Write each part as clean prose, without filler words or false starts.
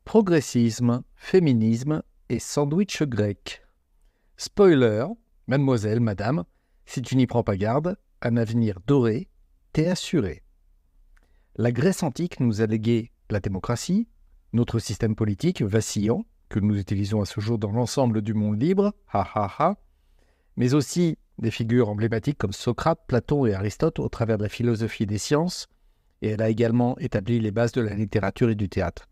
Progressisme, féminisme et sandwich grec. Spoiler, mademoiselle, madame, si tu n'y prends pas garde, un avenir doré t'est assuré. La Grèce antique nous a légué la démocratie, notre système politique vacillant, que nous utilisons à ce jour dans l'ensemble du monde libre, mais aussi des figures emblématiques comme Socrate, Platon et Aristote au travers de la philosophie et des sciences, et elle a également établi les bases de la littérature et du théâtre,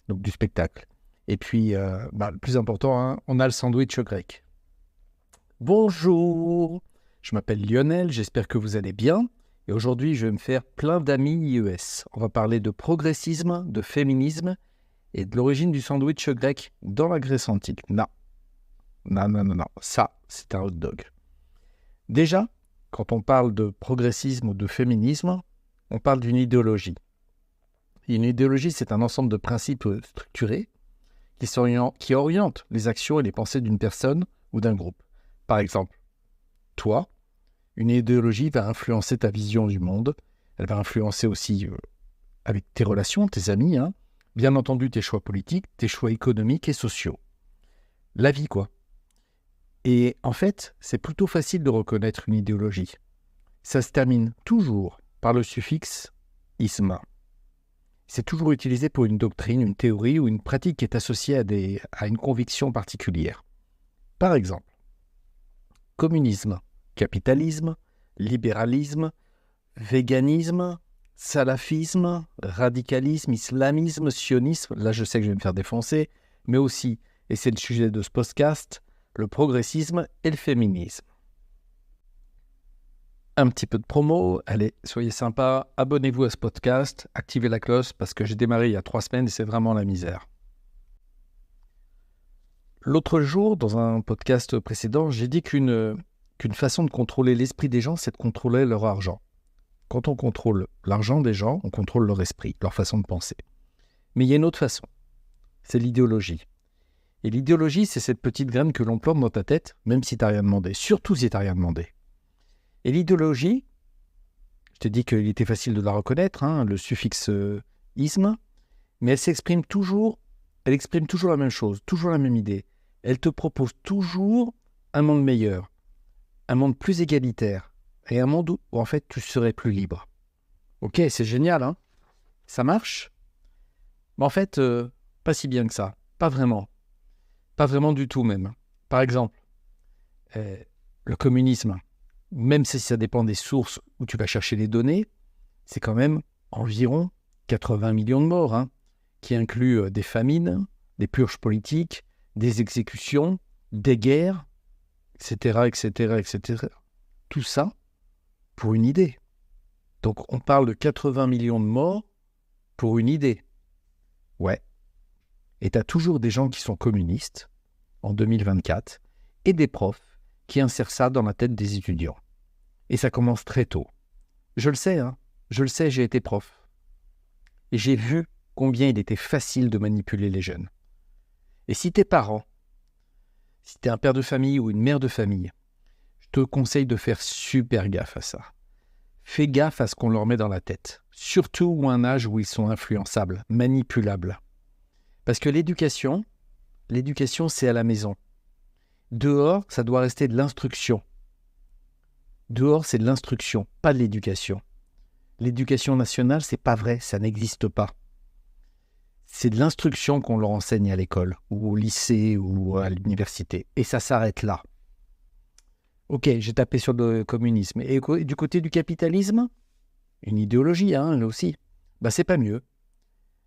donc du spectacle. Et puis, le plus important, on a le sandwich grec. Bonjour, je m'appelle Lionel, j'espère que vous allez bien. Et aujourd'hui, je vais me faire plein d'amis IES. On va parler de progressisme, de féminisme et de l'origine du sandwich grec dans la Grèce antique. Non, ça, c'est un hot dog. Déjà, quand on parle de progressisme ou de féminisme, on parle d'une idéologie. Une idéologie, c'est un ensemble de principes structurés qui orientent les actions et les pensées d'une personne ou d'un groupe. Par exemple, toi, une idéologie va influencer ta vision du monde, elle va influencer aussi avec tes relations, tes amis, bien entendu tes choix politiques, tes choix économiques et sociaux. La vie, quoi. Et en fait, c'est plutôt facile de reconnaître une idéologie. Ça se termine toujours par le suffixe « isme ». C'est toujours utilisé pour une doctrine, une théorie ou une pratique qui est associée à une conviction particulière. Par exemple, communisme, capitalisme, libéralisme, véganisme, salafisme, radicalisme, islamisme, sionisme, là je sais que je vais me faire défoncer, mais aussi, et c'est le sujet de ce podcast, le progressisme et le féminisme. Un petit peu de promo, allez, soyez sympas, abonnez-vous à ce podcast, activez la cloche parce que j'ai démarré il y a 3 semaines et c'est vraiment la misère. L'autre jour, dans un podcast précédent, j'ai dit qu'une façon de contrôler l'esprit des gens, c'est de contrôler leur argent. Quand on contrôle l'argent des gens, on contrôle leur esprit, leur façon de penser. Mais il y a une autre façon, c'est l'idéologie. Et l'idéologie, c'est cette petite graine que l'on plante dans ta tête, même si tu n'as rien demandé, surtout si tu n'as rien demandé. Et l'idéologie, je t'ai dit qu'il était facile de la reconnaître, le suffixe « isme », mais elle exprime toujours la même chose, toujours la même idée. Elle te propose toujours un monde meilleur, un monde plus égalitaire, et un monde où en fait tu serais plus libre. Ok, c'est génial, ça marche. Mais en fait, pas si bien que ça, pas vraiment du tout même. Par exemple, le communisme, même si ça dépend des sources où tu vas chercher les données, c'est quand même environ 80 millions de morts, qui incluent des famines, des purges politiques, des exécutions, des guerres, etc. Tout ça pour une idée. Donc on parle de 80 millions de morts pour une idée. Ouais. Et tu as toujours des gens qui sont communistes en 2024 et des profs qui insèrent ça dans la tête des étudiants. Et ça commence très tôt. Je le sais, j'ai été prof. Et j'ai vu combien il était facile de manipuler les jeunes. Et si t'es parent, si t'es un père de famille ou une mère de famille, je te conseille de faire super gaffe à ça. Fais gaffe à ce qu'on leur met dans la tête, surtout à un âge où ils sont influençables, manipulables. Parce que l'éducation, c'est à la maison. Dehors, ça doit rester de l'instruction. Dehors, c'est de l'instruction, pas de l'éducation. L'éducation nationale, c'est pas vrai, ça n'existe pas. C'est de l'instruction qu'on leur enseigne à l'école, ou au lycée, ou à l'université. Et ça s'arrête là. Ok, j'ai tapé sur le communisme. Et du côté du capitalisme, une idéologie, là aussi. C'est pas mieux.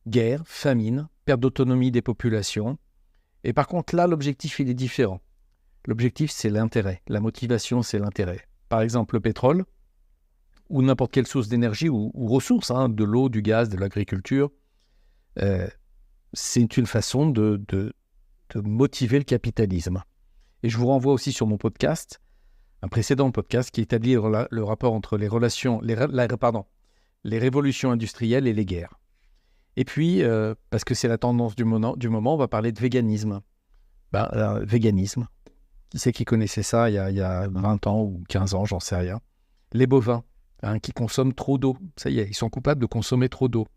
Guerre, famine, perte d'autonomie des populations. Et par contre, là, l'objectif, il est différent. L'objectif, c'est l'intérêt. La motivation, c'est l'intérêt. Par exemple, le pétrole, ou n'importe quelle source d'énergie, ou ressources, de l'eau, du gaz, de l'agriculture, c'est une façon de motiver le capitalisme. Et je vous renvoie aussi sur mon podcast, un précédent podcast qui établit le rapport entre les révolutions industrielles et les guerres. Et puis, parce que c'est la tendance du moment, on va parler de véganisme. Véganisme. Qui c'est qui connaissait ça il y a 20 ans ou 15 ans, j'en sais rien. Les bovins, qui consomment trop d'eau. Ça y est, ils sont coupables de consommer trop d'eau.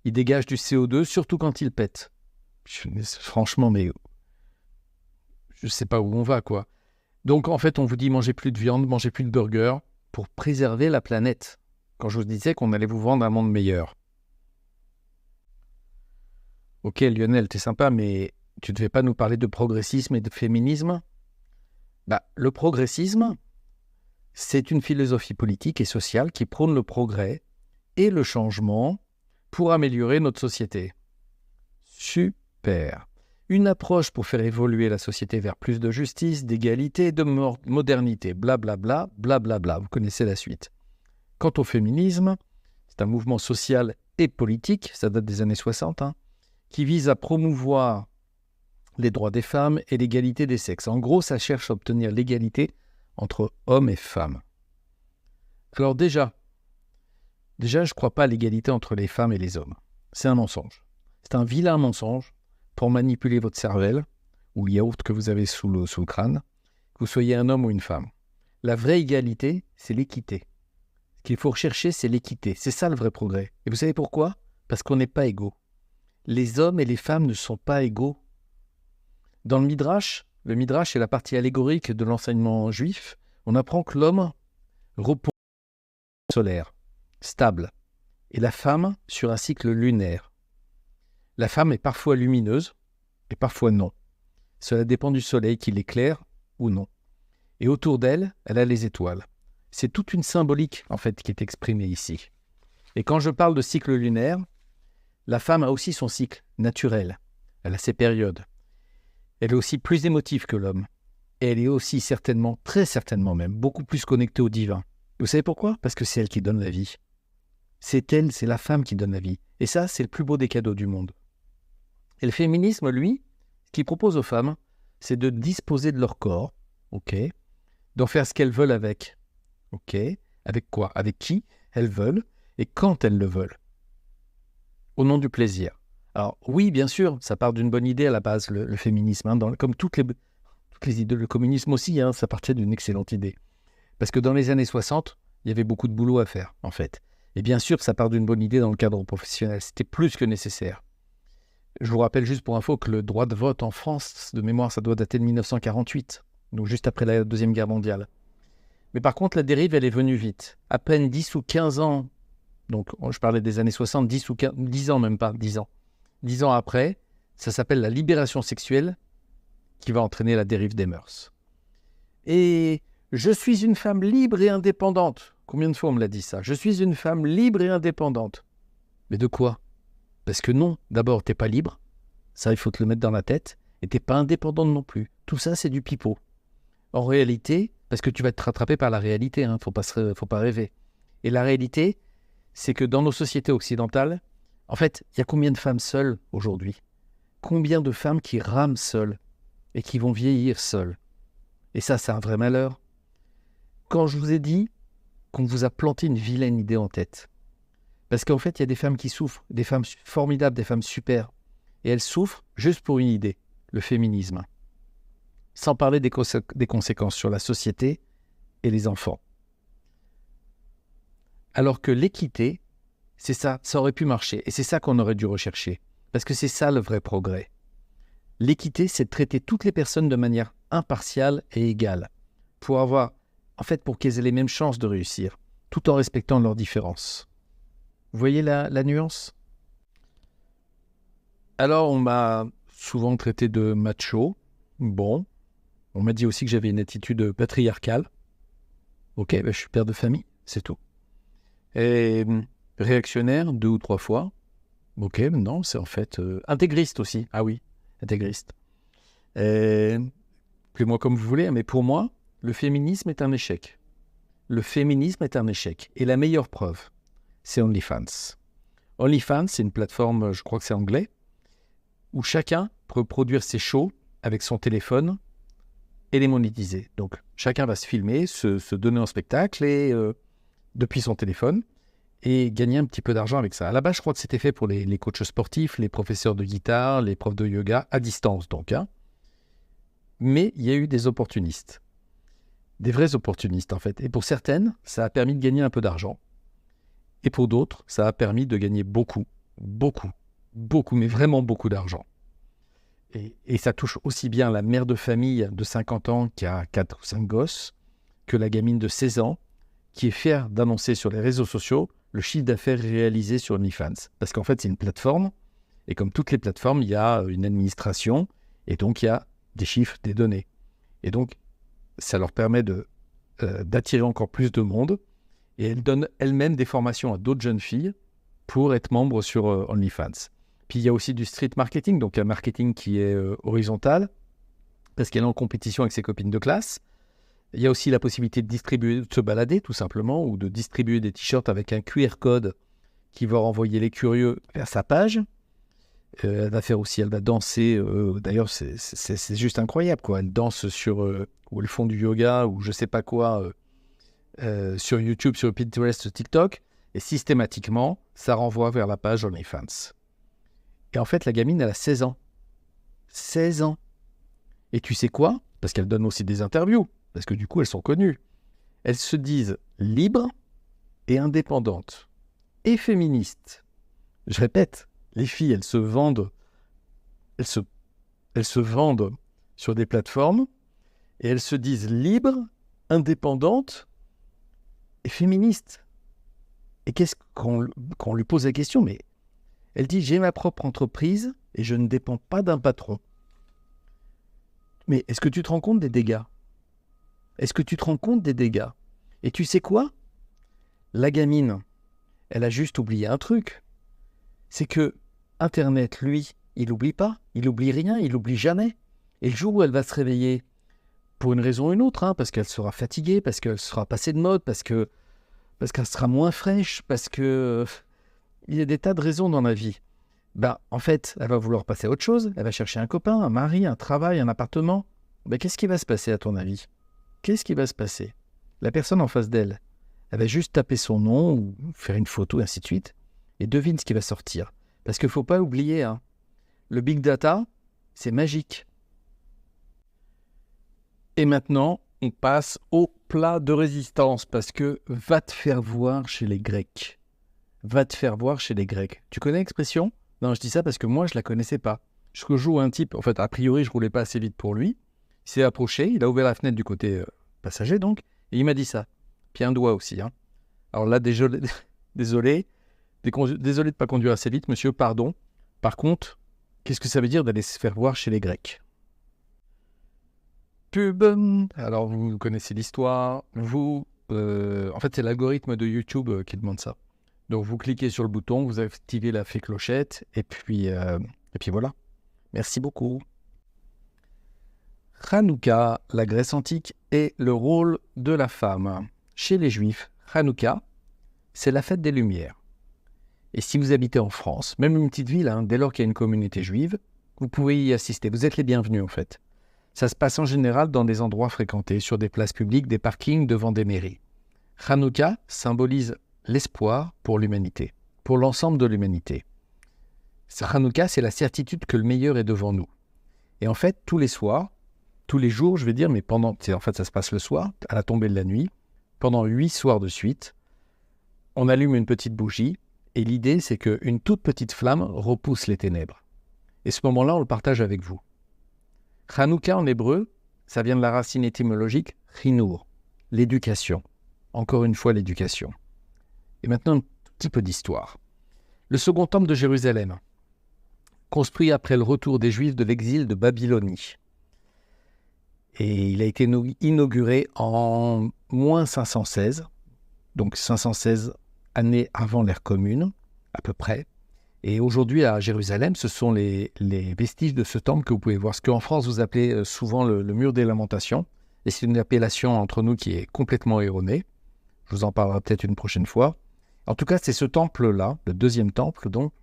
Ils dégagent du CO2, surtout quand ils pètent. Franchement, mais je ne sais pas où on va, quoi. Donc, en fait, on vous dit mangez plus de viande, mangez plus de burgers pour préserver la planète. Quand je vous disais qu'on allait vous vendre un monde meilleur. Ok, Lionel, t'es sympa, mais tu ne devais pas nous parler de progressisme et de féminisme ? Le progressisme, c'est une philosophie politique et sociale qui prône le progrès et le changement pour améliorer notre société. Super. Une approche pour faire évoluer la société vers plus de justice, d'égalité, de modernité, blablabla, blablabla. Vous connaissez la suite. Quant au féminisme, c'est un mouvement social et politique, ça date des années 60, qui vise à promouvoir les droits des femmes et l'égalité des sexes. En gros, ça cherche à obtenir l'égalité entre hommes et femmes. Alors déjà, je ne crois pas à l'égalité entre les femmes et les hommes. C'est un mensonge. C'est un vilain mensonge pour manipuler votre cervelle ou le yaourt que vous avez sous le crâne, que vous soyez un homme ou une femme. La vraie égalité, c'est l'équité. Ce qu'il faut rechercher, c'est l'équité. C'est ça le vrai progrès. Et vous savez pourquoi ? Parce qu'on n'est pas égaux. Les hommes et les femmes ne sont pas égaux. Dans le Midrash est la partie allégorique de l'enseignement juif, on apprend que l'homme repose sur le solaire, stable, et la femme sur un cycle lunaire. La femme est parfois lumineuse et parfois non. Cela dépend du soleil qui l'éclaire ou non. Et autour d'elle, elle a les étoiles. C'est toute une symbolique, en fait, qui est exprimée ici. Et quand je parle de cycle lunaire, la femme a aussi son cycle naturel. Elle a ses périodes. Elle est aussi plus émotive que l'homme. Et elle est aussi certainement, très certainement même, beaucoup plus connectée au divin. Vous savez pourquoi ? Parce que c'est elle qui donne la vie. C'est la femme qui donne la vie. Et ça, c'est le plus beau des cadeaux du monde. Et le féminisme, lui, ce qu'il propose aux femmes, c'est de disposer de leur corps, ok, d'en faire ce qu'elles veulent avec, ok, avec quoi ? Avec qui elles veulent et quand elles le veulent, au nom du plaisir. Alors oui, bien sûr, ça part d'une bonne idée à la base, le féminisme, comme toutes les idées, le communisme aussi, ça partait d'une excellente idée. Parce que dans les années 60, il y avait beaucoup de boulot à faire, en fait. Et bien sûr, ça part d'une bonne idée dans le cadre professionnel, c'était plus que nécessaire. Je vous rappelle juste pour info que le droit de vote en France, de mémoire, ça doit dater de 1948, donc juste après la Deuxième Guerre mondiale. Mais par contre, la dérive, elle est venue vite. À peine 10 ou 15 ans, donc je parlais des années 60, 10 ou 15, 10 ans même pas, 10 ans. 10 ans après, ça s'appelle la libération sexuelle qui va entraîner la dérive des mœurs. Et je suis une femme libre et indépendante. Combien de fois on me l'a dit ça ? Je suis une femme libre et indépendante. Mais de quoi ? Parce que non, d'abord, t'es pas libre. Ça, il faut te le mettre dans la tête. Et t'es pas indépendante non plus. Tout ça, c'est du pipeau. En réalité, parce que tu vas te rattraper par la réalité, faut pas rêver. Et la réalité, c'est que dans nos sociétés occidentales, en fait, il y a combien de femmes seules aujourd'hui ? Combien de femmes qui rament seules et qui vont vieillir seules ? Et ça, c'est un vrai malheur. Quand je vous ai dit qu'on vous a planté une vilaine idée en tête, parce qu'en fait, il y a des femmes qui souffrent, des femmes formidables, des femmes super, et elles souffrent juste pour une idée, le féminisme. Sans parler des conséquences sur la société et les enfants. Alors que l'équité, c'est ça aurait pu marcher, et c'est ça qu'on aurait dû rechercher, parce que c'est ça le vrai progrès. L'équité, c'est de traiter toutes les personnes de manière impartiale et égale, pour qu'elles aient les mêmes chances de réussir, tout en respectant leurs différences. Vous voyez la nuance ? Alors, on m'a souvent traité de macho. Bon, on m'a dit aussi que j'avais une attitude patriarcale. Ok, je suis père de famille, c'est tout. Et réactionnaire, 2 ou 3 fois. Ok, non, c'est en fait intégriste aussi. Ah oui, intégriste. Appelez-moi comme vous voulez, mais pour moi, le féminisme est un échec. Le féminisme est un échec. Et la meilleure preuve, c'est OnlyFans. OnlyFans, c'est une plateforme, je crois que c'est anglais, où chacun peut produire ses shows avec son téléphone et les monétiser. Donc, chacun va se filmer, se donner en spectacle et, depuis son téléphone et gagner un petit peu d'argent avec ça. À la base, je crois que c'était fait pour les coachs sportifs, les professeurs de guitare, les profs de yoga, à distance donc. Mais il y a eu des opportunistes. Des vrais opportunistes, en fait. Et pour certaines, ça a permis de gagner un peu d'argent. Et pour d'autres, ça a permis de gagner beaucoup, mais vraiment beaucoup d'argent. et ça touche aussi bien la mère de famille de 50 ans qui a 4 ou 5 gosses que la gamine de 16 ans qui est fière d'annoncer sur les réseaux sociaux le chiffre d'affaires réalisé sur OnlyFans. Parce qu'en fait, c'est une plateforme, et comme toutes les plateformes, il y a une administration, et donc il y a des chiffres, des données. Et donc, ça leur permet d'attirer encore plus de monde, et elle donne elle-même des formations à d'autres jeunes filles pour être membre sur OnlyFans. Puis il y a aussi du street marketing, donc un marketing qui est horizontal, parce qu'elle est en compétition avec ses copines de classe. Il y a aussi la possibilité de distribuer, de se balader tout simplement, ou de distribuer des t-shirts avec un QR code qui va renvoyer les curieux vers sa page. Elle va danser, d'ailleurs c'est juste incroyable, quoi. Elle danse ou elles font du yoga, ou je sais pas quoi, sur YouTube, sur Pinterest, sur TikTok, et systématiquement, ça renvoie vers la page OnlyFans. Et en fait, la gamine, elle a 16 ans. 16 ans. Et tu sais quoi ? Parce qu'elle donne aussi des interviews, parce que du coup, elles sont connues. Elles se disent libres et indépendantes et féministes. Je répète, les filles, elles se vendent sur des plateformes et elles se disent libres, indépendantes et féministes. Et qu'est-ce qu'on lui pose la question ? Mais elle dit, j'ai ma propre entreprise et je ne dépends pas d'un patron. Mais est-ce que tu te rends compte des dégâts ? Est-ce que tu te rends compte des dégâts ? Et tu sais quoi ? La gamine, elle a juste oublié un truc. C'est que Internet, lui, il n'oublie pas, il n'oublie rien, il n'oublie jamais. Et le jour où elle va se réveiller, pour une raison ou une autre, parce qu'elle sera fatiguée, parce qu'elle sera passée de mode, parce qu'elle sera moins fraîche, parce que il y a des tas de raisons dans la vie. En fait, elle va vouloir passer à autre chose, elle va chercher un copain, un mari, un travail, un appartement. Qu'est-ce qui va se passer à ton avis ? Qu'est-ce qui va se passer ? La personne en face d'elle, elle va juste taper son nom ou faire une photo, et ainsi de suite. Et devine ce qui va sortir. Parce qu'il ne faut pas oublier, le big data, c'est magique. Et maintenant, on passe au plat de résistance, parce que va te faire voir chez les Grecs. Va te faire voir chez les Grecs. Tu connais l'expression ? Non, je dis ça parce que moi, je ne la connaissais pas. Je rejoue un type, en fait, a priori, je ne roulais pas assez vite pour lui. Il s'est approché, il a ouvert la fenêtre du côté passager, donc, et il m'a dit ça. Puis un doigt aussi. Alors là, désolé de ne pas conduire assez vite, monsieur, pardon. Par contre, qu'est-ce que ça veut dire d'aller se faire voir chez les Grecs ? Pub. Alors, vous connaissez l'histoire. En fait, c'est l'algorithme de YouTube qui demande ça. Donc, vous cliquez sur le bouton, vous activez la fée clochette, et puis voilà. Merci beaucoup. Hanouka, la Grèce antique, et le rôle de la femme. Chez les Juifs, Hanouka, c'est la fête des Lumières. Et si vous habitez en France, même une petite ville, dès lors qu'il y a une communauté juive, vous pouvez y assister. Vous êtes les bienvenus, en fait. Ça se passe en général dans des endroits fréquentés, sur des places publiques, des parkings, devant des mairies. Hanouka symbolise l'espoir pour l'humanité, pour l'ensemble de l'humanité. Hanouka, c'est la certitude que le meilleur est devant nous. Et en fait, tous les jours, je vais dire, mais ça se passe le soir, à la tombée de la nuit, pendant 8 soirs de suite, on allume une petite bougie, et l'idée, c'est qu'une toute petite flamme repousse les ténèbres. Et ce moment-là, on le partage avec vous. Hanouka en hébreu, ça vient de la racine étymologique chinour, l'éducation. Encore une fois, l'éducation. Et maintenant, un petit peu d'histoire. Le second temple de Jérusalem, construit après le retour des Juifs de l'exil de Babylonie. Et il a été inauguré en moins 516, donc 516 années avant l'ère commune, à peu près. Et aujourd'hui, à Jérusalem, ce sont les vestiges de ce temple que vous pouvez voir. Ce qu'en France, vous appelez souvent le mur des lamentations. Et c'est une appellation entre nous qui est complètement erronée. Je vous en parlerai peut-être une prochaine fois. En tout cas, c'est ce temple-là, le deuxième temple, donc,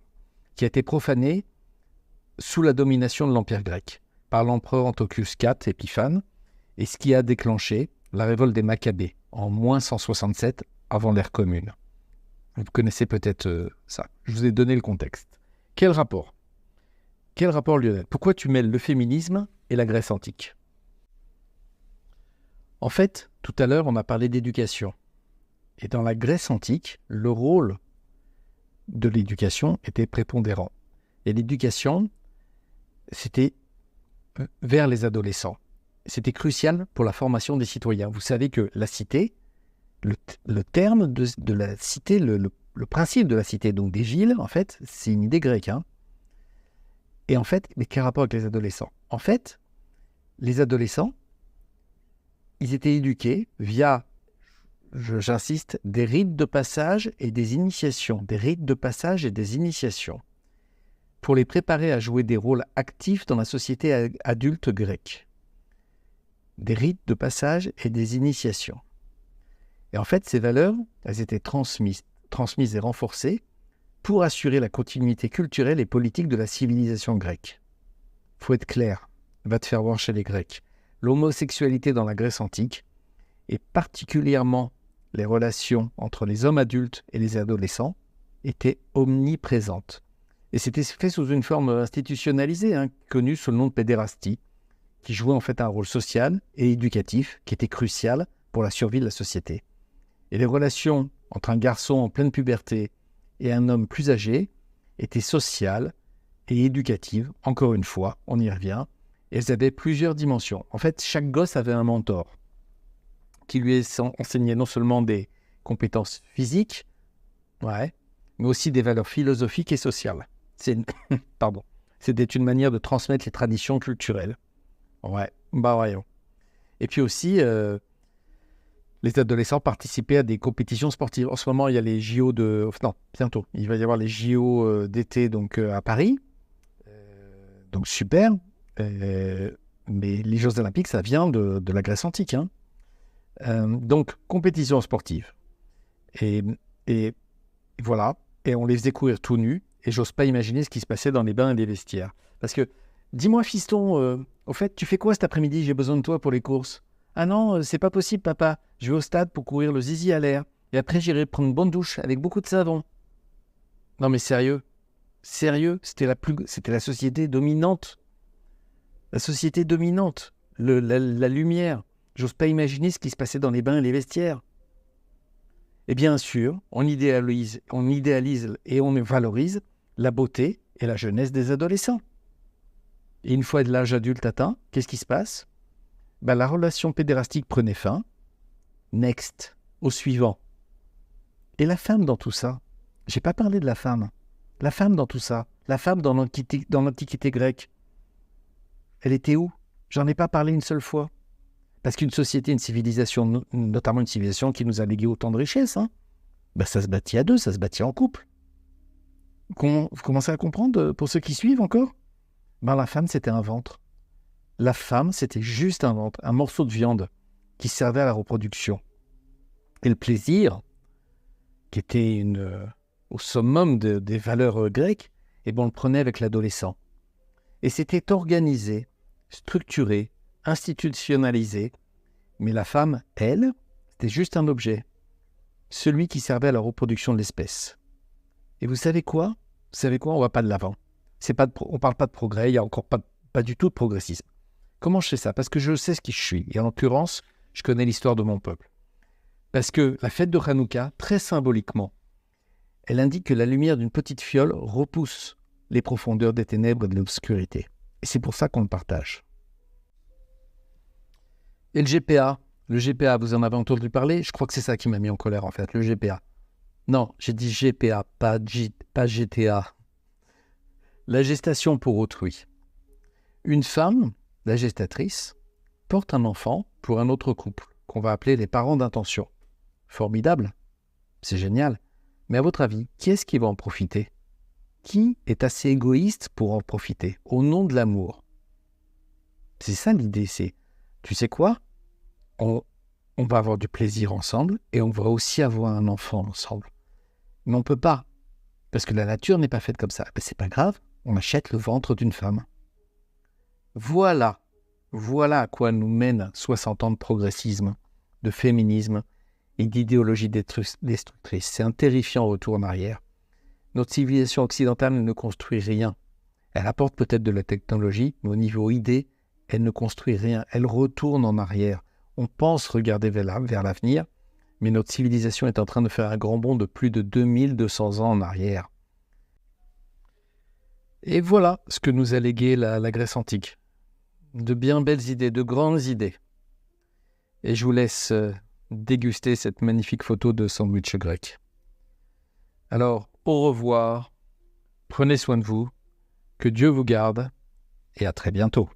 qui a été profané sous la domination de l'Empire grec, par l'empereur Antiochus IV Épiphane, et ce qui a déclenché la révolte des Maccabées, en moins 167 avant l'ère commune. Vous connaissez peut-être ça. Je vous ai donné le contexte. Quel rapport, Lionel ? Pourquoi tu mêles le féminisme et la Grèce antique ? En fait, tout à l'heure, on a parlé d'éducation. Et dans la Grèce antique, le rôle de l'éducation était prépondérant. Et l'éducation, c'était vers les adolescents. C'était crucial pour la formation des citoyens. Vous savez que la cité, le terme de la cité, le principe de la cité, donc des villes, en fait, c'est une idée grecque. Hein. Et en fait, mais quel rapport avec les adolescents? En fait, les adolescents, ils étaient éduqués via, j'insiste, des rites de passage et des initiations. Des rites de passage et des initiations. Pour les préparer à jouer des rôles actifs dans la société adulte grecque. Des rites de passage et des initiations. Et en fait, ces valeurs, elles étaient transmises et renforcées pour assurer la continuité culturelle et politique de la civilisation grecque. Faut être clair, va te faire voir chez les Grecs. L'homosexualité dans la Grèce antique, et particulièrement les relations entre les hommes adultes et les adolescents, étaient omniprésentes. Et c'était fait sous une forme institutionnalisée, connue sous le nom de pédérastie, qui jouait en fait un rôle social et éducatif qui était crucial pour la survie de la société. Et les relations entre un garçon en pleine puberté et un homme plus âgé étaient sociales et éducatives, encore une fois, on y revient, et elles avaient plusieurs dimensions. En fait, chaque gosse avait un mentor qui lui enseignait non seulement des compétences physiques, mais aussi des valeurs philosophiques et sociales. C'était une manière de transmettre les traditions culturelles. Voyons. Et puis aussi, les adolescents participaient à des compétitions sportives. En ce moment, il y a les JO bientôt. Il va y avoir les JO d'été à Paris. Donc super. Mais les Jeux Olympiques, ça vient de la Grèce antique. Hein. Donc, compétition sportive. Et voilà. Et on les faisait courir tout nus. Et j'ose pas imaginer ce qui se passait dans les bains et les vestiaires. Parce que, dis-moi fiston, au fait, tu fais quoi cet après-midi? J'ai besoin de toi pour les courses. Ah non, c'est pas possible, papa. Je vais au stade pour courir le zizi à l'air. Et après, j'irai prendre une bonne douche avec beaucoup de savon. Non mais sérieux, c'était la société dominante. La société dominante. La lumière. J'ose pas imaginer ce qui se passait dans les bains et les vestiaires. Et bien sûr, on idéalise et on valorise la beauté et la jeunesse des adolescents. Et une fois l'âge adulte atteint, qu'est-ce qui se passe? La relation pédérastique prenait fin. Next, au suivant. Et la femme dans tout ça? J'ai pas parlé de la femme. La femme dans tout ça. La femme dans l'Antiquité grecque. Elle était où? J'en ai pas parlé une seule fois. Parce qu'une société, une civilisation, notamment une civilisation qui nous a légué autant de richesses, ça se bâtit à deux, ça se bâtit en couple. Vous commencez à comprendre pour ceux qui suivent encore? La femme, c'était un ventre. La femme, c'était juste un ventre, un morceau de viande qui servait à la reproduction. Et le plaisir, qui était au summum des valeurs grecques, on le prenait avec l'adolescent. Et c'était organisé, structuré, institutionnalisé. Mais la femme, elle, c'était juste un objet. Celui qui servait à la reproduction de l'espèce. Et vous savez quoi? On ne va pas de l'avant. On ne parle pas de progrès, il n'y a encore pas du tout de progressisme. Comment je sais ça? Parce que je sais ce qui je suis. Et en l'occurrence, je connais l'histoire de mon peuple. Parce que la fête de Hanouka, très symboliquement, elle indique que la lumière d'une petite fiole repousse les profondeurs des ténèbres et de l'obscurité. Et c'est pour ça qu'on le partage. Et le GPA, vous en avez entendu parler? Je crois que c'est ça qui m'a mis en colère en fait, le GPA. Non, j'ai dit GPA, pas GTA. La gestation pour autrui. Une femme, la gestatrice, porte un enfant pour un autre couple, qu'on va appeler les parents d'intention. Formidable, c'est génial. Mais à votre avis, qui est-ce qui va en profiter? Qui est assez égoïste pour en profiter, au nom de l'amour? C'est ça l'idée, c'est, tu sais quoi? On va avoir du plaisir ensemble et on va aussi avoir un enfant ensemble. Mais on ne peut pas, parce que la nature n'est pas faite comme ça. C'est pas grave, on achète le ventre d'une femme. Voilà à quoi nous mènent 60 ans de progressisme, de féminisme et d'idéologie destructrice. C'est un terrifiant retour en arrière. Notre civilisation occidentale ne construit rien. Elle apporte peut-être de la technologie, mais au niveau idée, elle ne construit rien. Elle retourne en arrière. On pense regarder vers l'avenir, mais notre civilisation est en train de faire un grand bond de plus de 2200 ans en arrière. Et voilà ce que nous a légué la Grèce antique. de bien belles idées, de grandes idées. Et je vous laisse déguster cette magnifique photo de sandwich grec. Alors, au revoir, prenez soin de vous, que Dieu vous garde et à très bientôt.